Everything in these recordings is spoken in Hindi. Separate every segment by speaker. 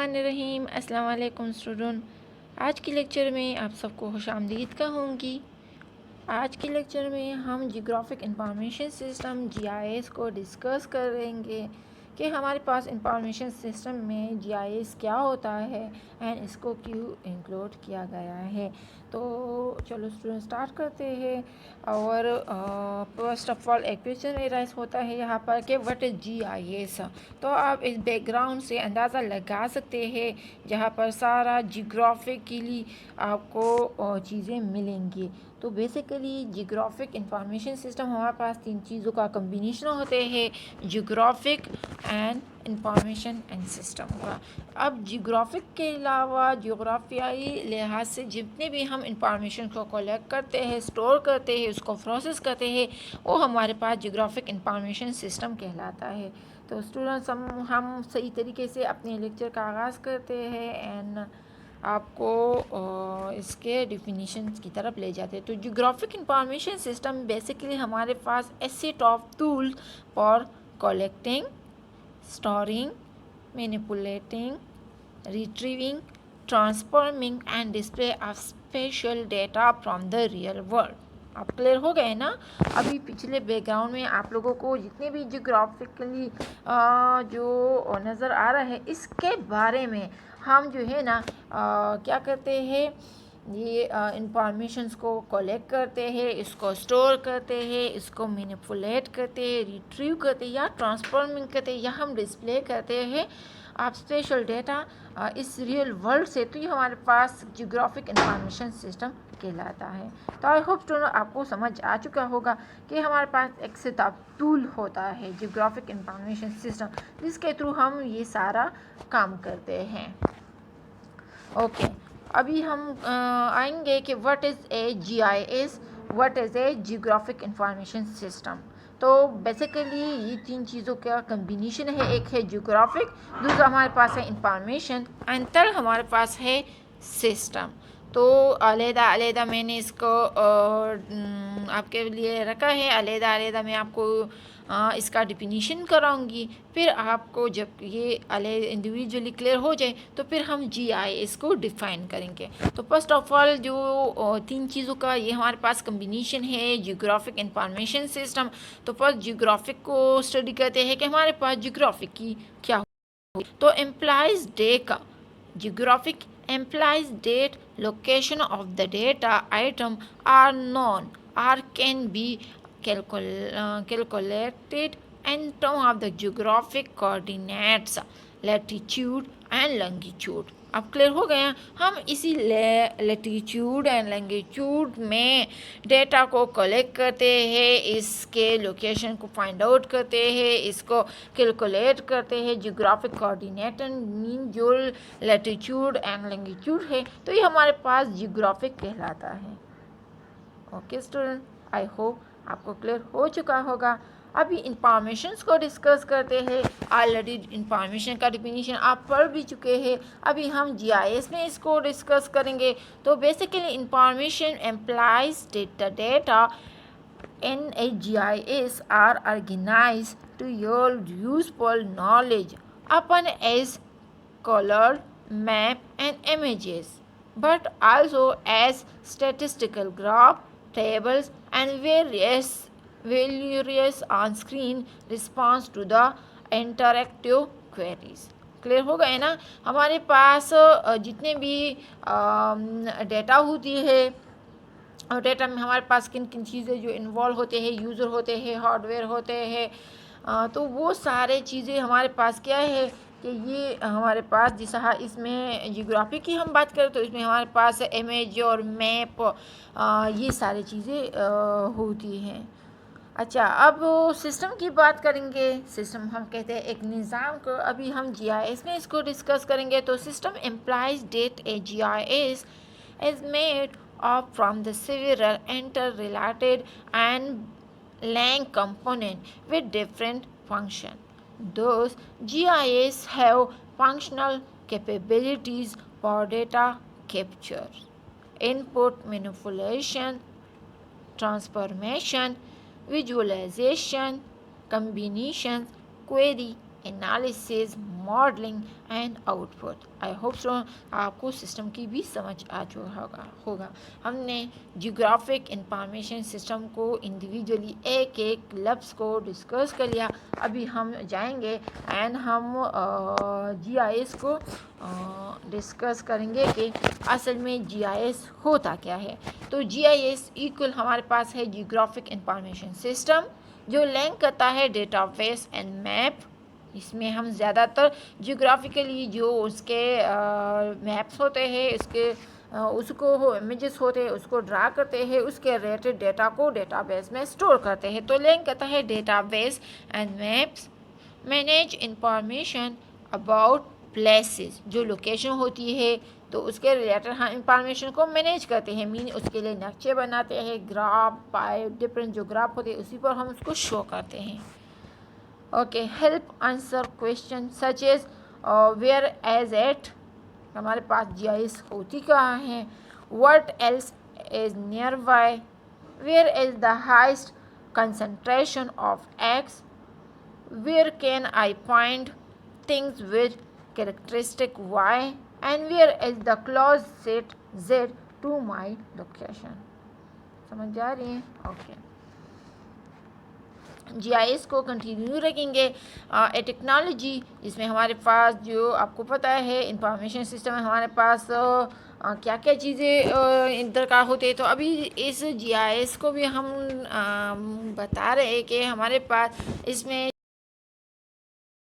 Speaker 1: बिस्मिल्लाहिर्रहमानिर्रहीम। अस्सलाम वालेकुम स्टूडेंट। आज की लेक्चर में आप सबको खुशामदीद कहूँगी। आज के लेक्चर में हम जियोग्राफिक इंफॉर्मेशन सिस्टम जीआईएस को डिस्कस करेंगे कि हमारे पास इंफॉर्मेशन सिस्टम में जीआईएस क्या होता है एंड इसको क्यों इंक्लूड किया गया है। तो चलो स्टूडेंट स्टार्ट करते हैं। और फर्स्ट ऑफ ऑल एक क्वेश्चन राइज होता है यहाँ पर कि व्हाट इज़ जीआईएस। तो आप इस बैकग्राउंड से अंदाज़ा लगा सकते हैं जहाँ पर सारा जियोग्राफिकली आपको चीज़ें मिलेंगी। तो बेसिकली जियोग्राफिक इंफॉर्मेशन सिस्टम हमारे पास तीन चीज़ों का कम्बिनेशन होते हैं, geographic and information and system का। अब जियोग्राफिक के अलावा जियोग्राफियाई लिहाज से जितने भी हम इंफॉर्मेशन को कलेक्ट करते हैं, स्टोर करते हैं, उसको प्रोसेस करते हैं, वो हमारे पास जियोग्राफिक इंफॉर्मेशन सिस्टम कहलाता है। तो स्टूडेंट्स हम सही तरीके से अपने लेक्चर का आगाज़ करते हैं एंड आपको इसके डिफिनीशन की तरफ ले जाते हैं। तो जियोग्राफिक इंफॉर्मेशन सिस्टम बेसिकली हमारे पास a set of tools for collecting, storing, manipulating, retrieving, transforming and display of spatial data from the real world। आप क्लियर हो गए ना। अभी पिछले बैकग्राउंड में आप लोगों को जितने भी जियोग्राफिकली जो नज़र आ रहा है इसके बारे में हम जो है ना क्या करते हैं, ये इंफॉर्मेशंस को कलेक्ट करते हैं, इसको स्टोर करते हैं, इसको मैनिपुलेट करते हैं, रिट्रीव करते हैं या ट्रांसफॉर्मिंग करते हैं या हम डिस्प्ले करते हैं आप स्पेशल डेटा इस रियल वर्ल्ड से। तो ये हमारे पास जियोग्राफिक इंफॉर्मेशन सिस्टम कहलाता है। तो आई होप स्टूडेंट आपको समझ आ चुका होगा कि हमारे पास एक सेट ऑफ टूल होता है जियोग्राफिक इंफॉर्मेशन सिस्टम, जिसके थ्रू हम ये सारा काम करते हैं। ओके अभी हम आएंगे कि what is a GIS, what is a geographic information system. तो बेसिकली ये तीन चीज़ों का कम्बिनेशन है। एक है जियोग्राफिक, दूसरा हमारे पास है इंफॉर्मेशन एंड थर्ड हमारे पास है सिस्टम। तो अलग-अलग मैंने इसको आपके लिए रखा है, अलग-अलग मैं आपको इसका डिफिनीशन कराऊंगी। फिर आपको जब ये अलग इंडिविजुअली क्लियर हो जाए तो फिर हम जीआईएस को डिफ़ाइन करेंगे। तो फर्स्ट ऑफ ऑल जो तीन चीज़ों का ये हमारे पास कम्बिनेशन है जियोग्राफिक इंफॉर्मेशन सिस्टम। तो फर्स्ट जियोग्राफिक को स्टडी करते हैं कि हमारे पास जियोग्राफिक की क्या हो। तो एम्प्लाइज डे का geographic implies date, location of the data item are known or can be calculated in terms of the geographic coordinates, latitude and longitude। अब क्लियर हो गया। हम इसी लैटिट्यूड एंड लॉन्गिट्यूड में डेटा को कलेक्ट करते हैं, इसके लोकेशन को फाइंड आउट करते हैं, इसको कैलकुलेट करते हैं। जियोग्राफिक कोऑर्डिनेट मीन जो लैटिट्यूड एंड लॉन्गिट्यूड है, तो ये हमारे पास जियोग्राफिक कहलाता है। ओके स्टूडेंट, आई होप आपको क्लियर हो चुका होगा। अभी इंफॉर्मेशंस को डिस्कस करते हैं। ऑलरेडी इंफॉर्मेशन का डिफिनीशन आप पढ़ भी चुके हैं, अभी हम जीआईएस में इसको डिस्कस करेंगे। तो basically information employs data in a GIS are organised to yield useful knowledge upon as colored map and images, but also as statistical graph, tables and various on-screen response to the interactive queries। Clear हो गए ना। हमारे पास जितने भी डेटा होती है और डेटा में हमारे पास किन किन चीज़ें जो इन्वॉल्व होते हैं, यूज़र होते हैं, हार्डवेयर होते हैं, तो वो सारे चीज़ें हमारे पास क्या है कि ये हमारे पास जैसा इसमें जियोग्राफी की हम बात करें तो इसमें हमारे पास इमेज और मैप ये सारी चीज़ें होती हैं। अच्छा अब सिस्टम की बात करेंगे। सिस्टम हम कहते हैं एक निज़ाम को। अभी हम जीआईएस में इसको डिस्कस करेंगे। तो system employs data a GIS is made of from the several interrelated and linked components with different function. Those GIS have functional capabilities for data capture, input manipulation, transformation, visualization, combination, query analysis, modelling and output. I hope so आपको सिस्टम की भी समझ आ चुका होगा। हमने जियोग्राफिक इंफॉर्मेशन सिस्टम को इंडिविजुअली एक एक लफ्ज़ को डिस्कस कर लिया। अभी हम जाएंगे एंड हम जीआईएस को डिस्कस करेंगे कि असल में जीआईएस होता क्या है। तो जीआईएस इक्वल हमारे पास है जियोग्राफिक इंफॉर्मेशन सिस्टम, जो लिंक करता है डेटाबेस एंड मैप। इसमें हम ज़्यादातर जियोग्राफिकली जो उसके मैप्स होते हैं, उसको इमेजेस होते हैं, उसको ड्रा करते हैं, उसके रिलेटेड डेटा को डेटाबेस में स्टोर करते हैं। तो लिंक करता है database and maps. Manage information about places, जो लोकेशन होती है तो उसके रिलेटेड हम इंफॉर्मेशन को मैनेज करते हैं, मीन उसके लिए नक्शे बनाते हैं, ग्राफ बाय डिफरेंट जो ग्राफ होते हैं उसी पर हम उसको शो करते हैं। Okay, help answer question such as where is it, हमारे पास जीआईएस होती कहाँ है, what else is nearby, where is the highest concentration of X, where can I find things with characteristic y, and where is the closest z to my location। समझ जा रही है? ओके, जीआईएस को कंटिन्यू रखेंगे। ए टेक्नोलॉजी जिसमें हमारे पास जो आपको पता है इंफॉर्मेशन सिस्टम में हमारे पास क्या क्या चीज़ें दरकार होती है। तो अभी इस जीआईएस को भी हम बता रहे हैं कि हमारे पास इसमें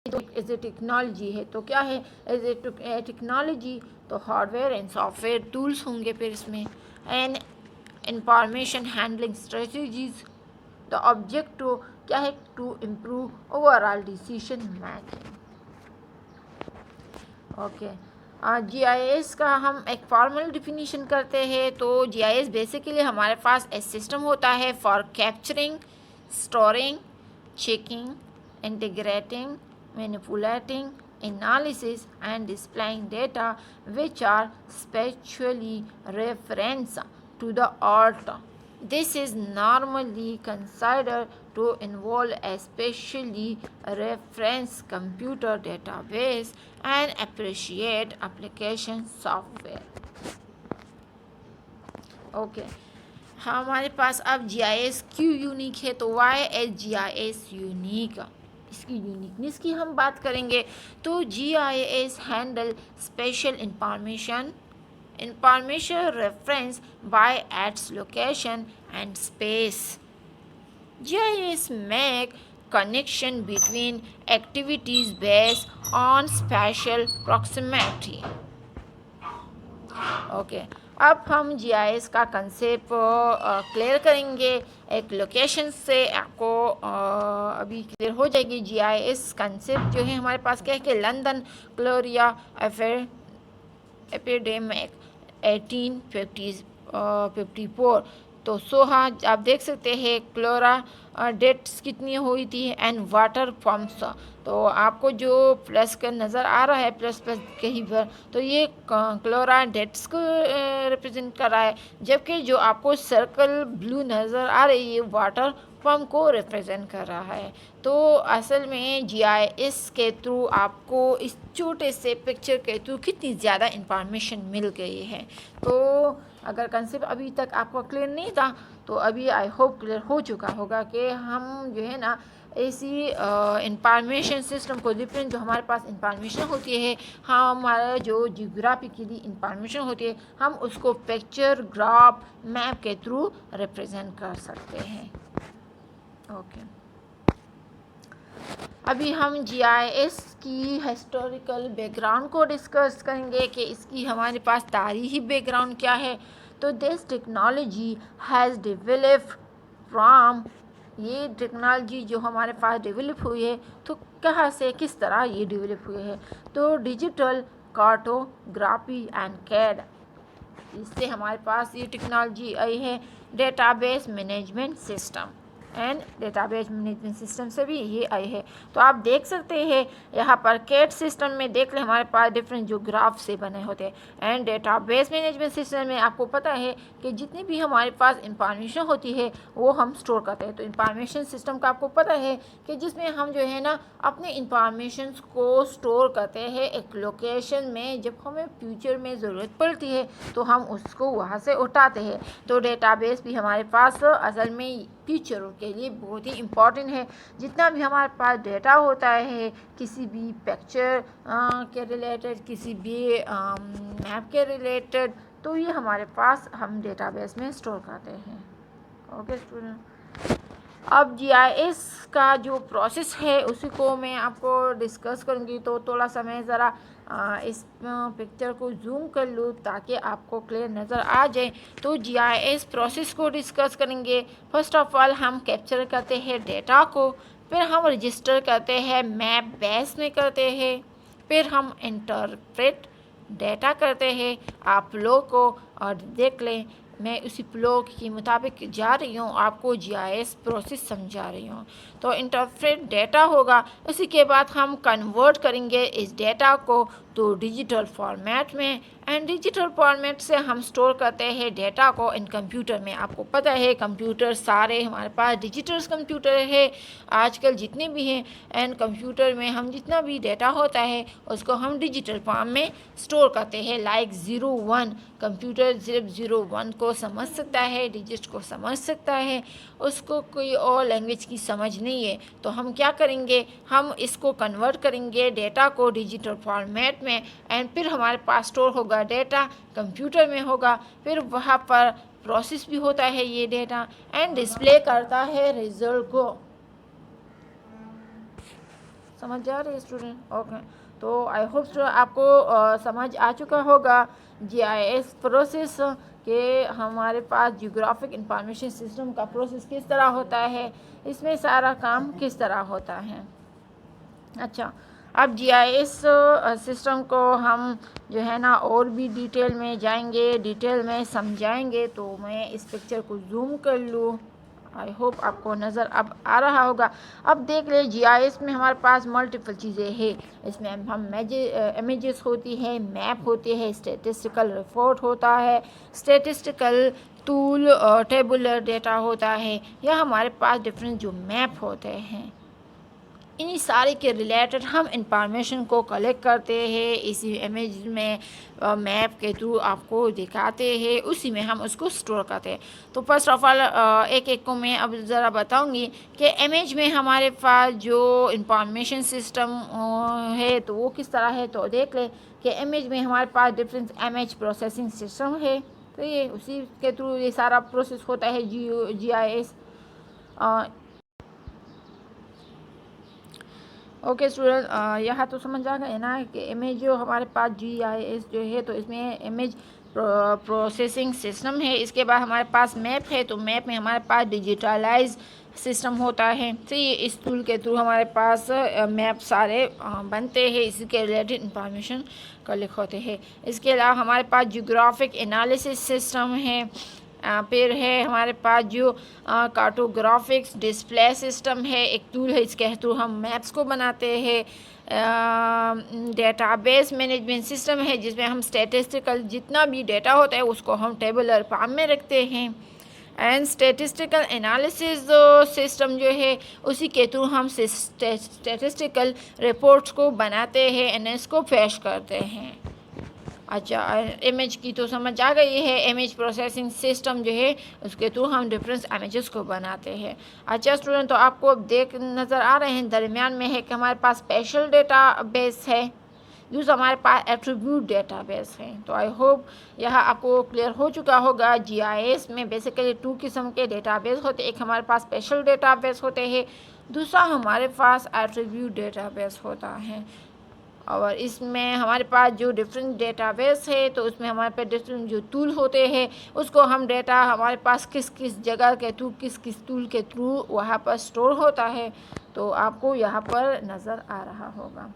Speaker 1: एज ए टेक्नोलॉजी है। तो क्या है एज ए टेक्नोलॉजी? तो हार्डवेयर एंड सॉफ्टवेयर टूल्स होंगे फिर इसमें, and information handling strategies. The objective क्या है? To improve overall decision making. Okay, GIS का हम एक फॉर्मल डिफिनीशन करते हैं। तो जीआईएस बेसिकली हमारे पास एक सिस्टम होता है for capturing, storing, checking, integrating, manipulating, analysis and displaying data which are spatially referenced to the alt. This is normally considered to involve a spatially referenced computer database and appreciate application software. Okay. हमारे पास अब जीआईएस क्यों यूनिक है? तो वाई एज जीआईएस यूनिक, इसकी यूनिकनेस की हम बात करेंगे। तो GIS handle special information reference by its location and space. GIS make connection between activities based on spatial proximity. Okay, अब हम जीआईएस का कंसेप्ट क्लियर करेंगे एक लोकेशन से। आपको अभी क्लियर हो जाएगी जीआईएस कंसेप्ट जो है हमारे पास क्या है कि लंदन क्लोरिया एपिडेमिक 1854। तो सोहा आप देख सकते हैं क्लोरा डेट्स कितनी हुई थी एंड वाटर पम्प्स। तो आपको जो प्लस का नज़र आ रहा है प्लस कहीं पर, तो ये क्लोरा डेट्स को रिप्रेजेंट कर रहा है, जबकि जो आपको सर्कल ब्लू नज़र आ रही है वाटर पम्प को रिप्रेजेंट कर रहा है। तो असल में जीआईएस के थ्रू आपको इस छोटे से पिक्चर के थ्रू कितनी ज़्यादा इंफॉर्मेशन मिल गई है। तो अगर कंसेप्ट अभी तक आपको क्लियर नहीं था तो अभी आई होप क्लियर हो चुका होगा कि हम जो है ना ऐसी इंफॉर्मेशन सिस्टम को डिफरेंट जो हमारे पास इंफॉर्मेशन होती है, हमारा जो जियोग्राफिकली इंफॉर्मेशन होती है, हम उसको पिक्चर ग्राफ मैप के थ्रू रिप्रेजेंट कर सकते हैं। ओके, अभी हम जीआईएस की हिस्टोरिकल बैकग्राउंड को डिस्कस करेंगे कि इसकी हमारे पास तारीखी बैकग्राउंड क्या है। तो this technology has developed from, ये टेक्नोलॉजी जो हमारे पास डेवलप हुई है तो कहाँ से किस तरह ये डेवलप हुई है। तो डिजिटल कार्टोग्राफी एंड कैड, इससे हमारे पास ये टेक्नोलॉजी आई है। Database management system, and database management system से भी ये आए हैं। तो आप देख सकते हैं यहाँ पर कैट सिस्टम में देख लें हमारे पास डिफरेंट जो ग्राफ से बने होते हैं। एंड डेटाबेस मैनेजमेंट सिस्टम में आपको पता है कि जितनी भी हमारे पास इंफॉर्मेशन होती है वो हम स्टोर करते हैं। तो इंफॉर्मेशन सिस्टम का आपको पता है कि जिसमें हम जो है ना अपने इंफॉर्मेशन को स्टोर करते हैं एक लोकेशन में। जब हमें फ्यूचर में ज़रूरत पड़ती है तो हम उसको वहाँ से उठाते हैं। तो डेटाबेस भी हमारे पास असल में फ्यूचर के लिए बहुत ही इम्पॉर्टेंट है। जितना भी हमारे पास डेटा होता है किसी भी पिक्चर के रिलेटेड, किसी भी मैप के रिलेटेड, तो ये हमारे पास हम डेटाबेस में स्टोर करते हैं। ओके स्टूडेंट, अब जीआईएस का जो प्रोसेस है उसी को मैं आपको डिस्कस करूँगी। तो थोड़ा सा मैं ज़रा इस पिक्चर को जूम कर लूँ ताकि आपको क्लियर नज़र आ जाए। तो जीआईएस प्रोसेस को डिस्कस करेंगे। फर्स्ट ऑफ ऑल हम कैप्चर करते हैं डेटा को, फिर हम रजिस्टर करते हैं मैप बेस में करते हैं, फिर हम इंटरप्रेट डेटा करते हैं आप लोग को। और देख लें मैं उसी फ्लो के मुताबिक जा रही हूँ, आपको जीआईएस प्रोसेस समझा रही हूँ। तो इंटरप्रेट डेटा होगा, उसी के बाद हम कन्वर्ट करेंगे इस डेटा को तो डिजिटल फॉर्मेट में। एंड डिजिटल फॉर्मेट से हम स्टोर करते हैं डेटा को इन कंप्यूटर में। आपको पता है कंप्यूटर सारे हमारे पास डिजिटल कंप्यूटर है आजकल जितने भी हैं। एंड कंप्यूटर में हम जितना भी डेटा होता है उसको हम डिजिटल फॉर्म में स्टोर करते हैं। लाइक 01 कंप्यूटर सिर्फ 01 को समझ सकता है, डिजिट को समझ सकता है, उसको कोई और लैंग्वेज की समझ नहीं है। तो हम क्या करेंगे, हम इसको कन्वर्ट करेंगे डेटा को डिजिटल फॉर्मेट में। एंड फिर हमारे पास स्टोर होगा डेटा कंप्यूटर में होगा, फिर वहाँ पर प्रोसेस भी होता है ये डेटा एंड डिस्प्ले करता है रिजल्ट को। समझ आ रही है स्टूडेंट? ओके, तो आई होप आपको समझ आ चुका होगा जीआईएस प्रोसेस के हमारे पास जियोग्राफिक इंफॉर्मेशन सिस्टम का प्रोसेस किस तरह होता है, इसमें सारा काम किस तरह होता है। अच्छा, अब जीआईएस सिस्टम को हम जो है ना और भी डिटेल में जाएंगे, डिटेल में समझाएंगे। तो मैं इस पिक्चर को जूम कर लूँ, आई होप आपको नज़र अब आ रहा होगा। अब देख ले जीआईएस में हमारे पास मल्टीपल चीज़ें हैं। इसमें हम इमेजेस होती है, मैप होते हैं, स्टेटिस्टिकल रिपोर्ट होता है, स्टेटिस्टिकल टूल, टेबुलर डेटा होता है, या हमारे पास डिफरेंट जो मैप होते हैं। इन्हीं सारे के रिलेटेड हम इंफॉर्मेशन को कलेक्ट करते हैं, इसी इमेज में मैप के थ्रू आपको दिखाते हैं, उसी में हम उसको स्टोर करते हैं। तो फर्स्ट ऑफ ऑल एक एक को मैं अब ज़रा बताऊंगी कि इमेज में हमारे पास जो इंफॉर्मेशन सिस्टम है तो वो किस तरह है। तो देख ले कि इमेज में हमारे पास डिफरेंट इमेज प्रोसेसिंग सिस्टम है। तो ये उसी के थ्रू ये सारा प्रोसेस होता है जीआईएस। ओके स्टूडेंट, यहाँ तो समझ आ गए ना कि इमेज जो हमारे पास जीआईएस जो है तो इसमें इमेज प्रोसेसिंग सिस्टम है। इसके बाद हमारे पास मैप है, तो मैप में हमारे पास डिजिटलाइज सिस्टम होता है। तो ये इस टूल के थ्रू हमारे पास मैप सारे बनते हैं, इसी के रिलेटेड इंफॉर्मेशन कलेक्ट होते हैं। इसके अलावा हमारे पास जियोग्राफिक एनालिसिस सिस्टम है, फिर है हमारे पास जो कार्टोग्राफिक्स डिस्प्ले सिस्टम है, एक टूल है, इसके थ्रू हम मैप्स को बनाते हैं। डेटाबेस मैनेजमेंट सिस्टम है जिसमें हम स्टैटिस्टिकल जितना भी डेटा होता है उसको हम टेबुलर फॉर्म में रखते हैं। एंड स्टैटिस्टिकल एनालिसिस सिस्टम जो है उसी के थ्रू हम स्टैटिस्टिकल रिपोर्ट्स को बनाते हैं एंड इसको पेश करते हैं। अच्छा, इमेज की तो समझ आ गई है। इमेज प्रोसेसिंग सिस्टम जो है उसके थ्रू हम डिफरेंट इमेजेस को बनाते हैं। अच्छा स्टूडेंट, तो आपको अब देख नज़र आ रहे हैं दरमियान में है कि हमारे पास स्पेशल डेटाबेस है, दूसरा हमारे पास एट्रीब्यूट डेटाबेस है। तो आई होप यह आपको क्लियर हो चुका होगा। जीआईएस में बेसिकली 2 किस्म के डेटाबेस होते हैं, एक हमारे पास स्पेशल डेटाबेस होते हैं, दूसरा हमारे पास एट्रीब्यूट डेटाबेस होता है। और इसमें हमारे पास जो डिफरेंट डेटाबेस है तो उसमें हमारे पास डिफरेंट जो टूल होते हैं उसको हम डेटा हमारे पास किस किस जगह के थ्रू किस किस टूल के थ्रू वहाँ पर स्टोर होता है। तो आपको यहाँ पर नज़र आ रहा होगा।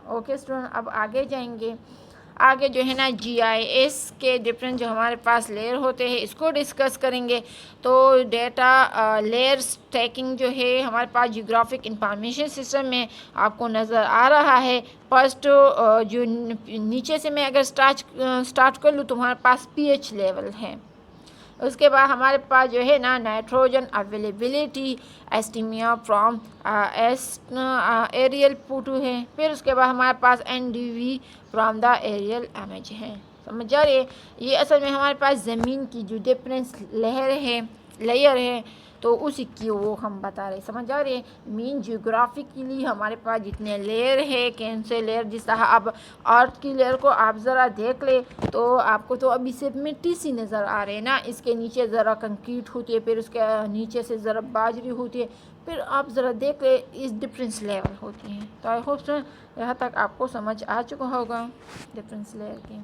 Speaker 1: ओके स्टूडेंट, अब आगे जाएंगे। आगे जो है ना GIS के डिफरेंट जो हमारे पास लेयर होते हैं इसको डिस्कस करेंगे। तो डेटा लेयर स्टैकिंग जो है हमारे पास जियोग्राफिक इंफॉर्मेशन सिस्टम में आपको नज़र आ रहा है। फर्स्ट जो नीचे से मैं अगर स्टार्ट कर लूँ तो हमारे पास pH लेवल है। उसके बाद हमारे पास जो है ना nitrogen availability estimation from aerial photo है। फिर उसके बाद हमारे पास NDV from the aerial image है। समझ आ रही है? ये असल में हमारे पास ज़मीन की जो डिफरेंस लेयर है तो उसी की वो हम बता रहे। समझ आ रही है? मीन जियोग्राफिकली हमारे पास जितने लेयर है कौन से लेयर, जिस तरह अब अर्थ की लेयर को आप ज़रा देख ले तो आपको तो अभी सिर्फ मिट्टी सी नज़र आ रही है ना। इसके नीचे ज़रा कंक्रीट होती है, फिर उसके नीचे से ज़रा बाजरी होती है, फिर आप ज़रा देख ले इस डिफरेंस लेवल होती हैं। तो आई होप सो यहाँ तक आपको समझ आ चुका होगा डिफरेंस लेयर की।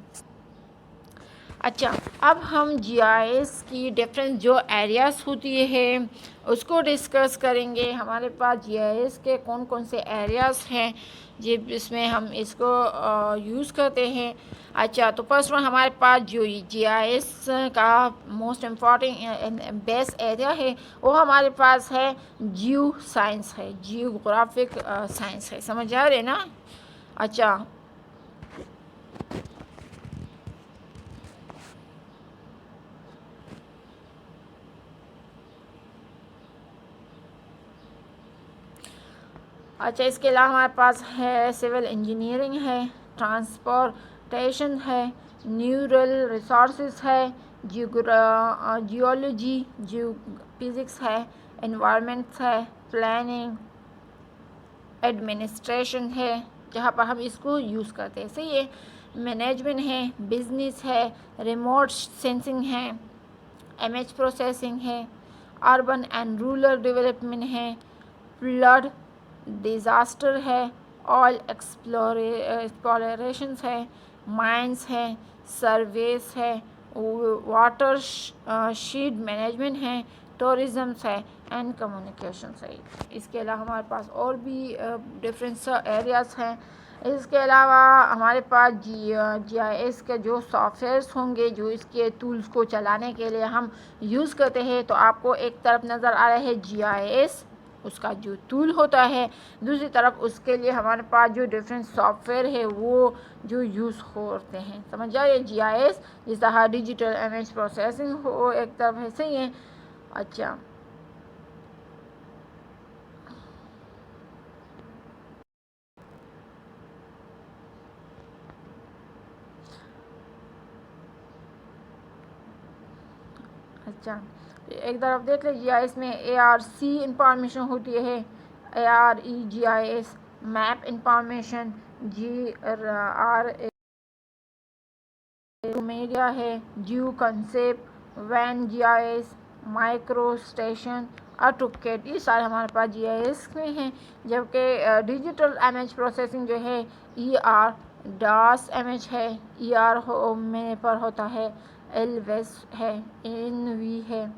Speaker 1: अच्छा, अब हम GIS की डिफरेंट जो एरियाज़ होती है उसको डिस्कस करेंगे। हमारे पास GIS के कौन कौन से एरियाज़ हैं जिसमें हम इसको यूज़ करते हैं। अच्छा, तो फर्स्ट वन हमारे पास जो GIS का मोस्ट इम्पॉर्टेंट बेस एरिया है वो हमारे पास है जियो साइंस है, जियोग्राफिक साइंस है। समझ आ रहे हैं ना? अच्छा, इसके अलावा हमारे पास है सिविल इंजीनियरिंग है, ट्रांसपोर्टेशन है, न्यूरल रिसोर्सेज है, जियोलॉजी, जियो फिज़िक्स है, एनवायरनमेंट्स है, प्लानिंग, एडमिनिस्ट्रेशन है जहाँ पर हम इसको यूज़ करते हैं। सही है? मैनेजमेंट है, बिजनेस है, रिमोट सेंसिंग है, इमेज प्रोसेसिंग है, अर्बन एंड रूरल डेवलपमेंट है, फ्लड डिज़ास्टर है, ऑयल एक्सप्लोरेशंस है, माइंस है, सर्वेस है, वाटर शीड मैनेजमेंट है, टूरिज़्म है एंड कम्युनिकेशन है। इसके अलावा हमारे पास और भी डिफरेंट एरियाज़ हैं। इसके अलावा हमारे पास GIS के जो सॉफ्टवेयर्स होंगे जो इसके टूल्स को चलाने के लिए हम यूज़ करते हैं। तो आपको एक तरफ नज़र आ रहा है GIS उसका जो टूल होता है, दूसरी तरफ उसके लिए हमारे पास जो डिफरेंट सॉफ्टवेयर है वो जो यूज़ होते हैं। समझ आए? GIS जिस तरह डिजिटल इमेज प्रोसेसिंग हो एक तरफ है। सही है? अच्छा, एक तरफ देख लीजिए GIS में ARC इंफॉर्मेशन होती है, AREGIS map information, GRA media है, geo concept, van GIS, micro station, AutoCAD, ये सारे हमारे पास GIS में हैं। जबकि डिजिटल इमेज प्रोसेसिंग जो है DAS इमेज है, में पर होता है, LWES है, NV है,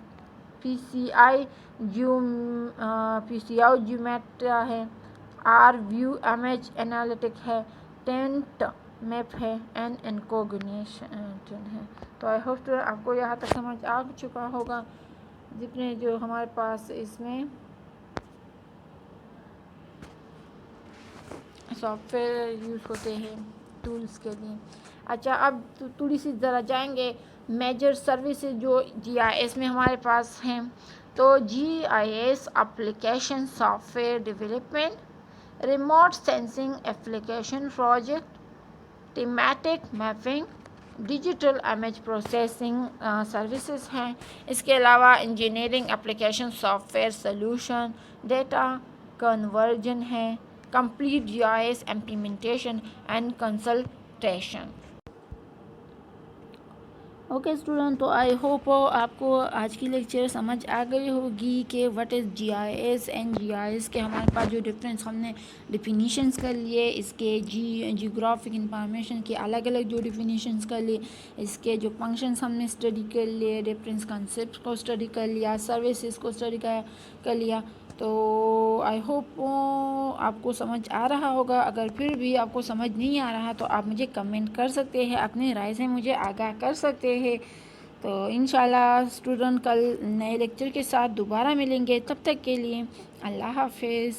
Speaker 1: PCI ज्योमेट्रिया है, RView इमेज एनालिटिक है, टेंट मैप है एंड इनकोग्निशन है। तो आई होप तो आपको यहाँ तक समझ आ चुका होगा जितने जो हमारे पास इसमें सॉफ्टवेयर यूज़ होते हैं टूल्स के लिए। अच्छा, अब थोड़ी सी ज़रा जाएंगे मेजर सर्विसेज जो GIS में हमारे पास हैं। तो GIS application software development, remote sensing application project, thematic mapping, digital image processing services हैं। इसके अलावा engineering application software solution, data conversion है, complete GIS implementation and consultation. Okay student, तो आई होप आपको आज की लेक्चर समझ आ गई होगी कि what is GIS and GIS के हमारे पास जो डिफरेंस हमने डिफिनीशंस कर लिए, इसके जियोग्राफिक इंफॉर्मेशन के अलग अलग जो डिफिनीशंस कर लिए, इसके जो फंक्शंस हमने स्टडी कर लिए, डिफरेंस कंसेप्ट को स्टडी कर लिया, सर्विसेज को स्टडी कर लिया। तो आई होप आपको समझ आ रहा होगा। अगर फिर भी आपको समझ नहीं आ रहा तो आप मुझे कमेंट कर सकते हैं, अपनी राय से मुझे आगाह कर सकते हैं। तो इंशाल्लाह स्टूडेंट कल नए लेक्चर के साथ दोबारा मिलेंगे। तब तक के लिए अल्लाह हाफिज़।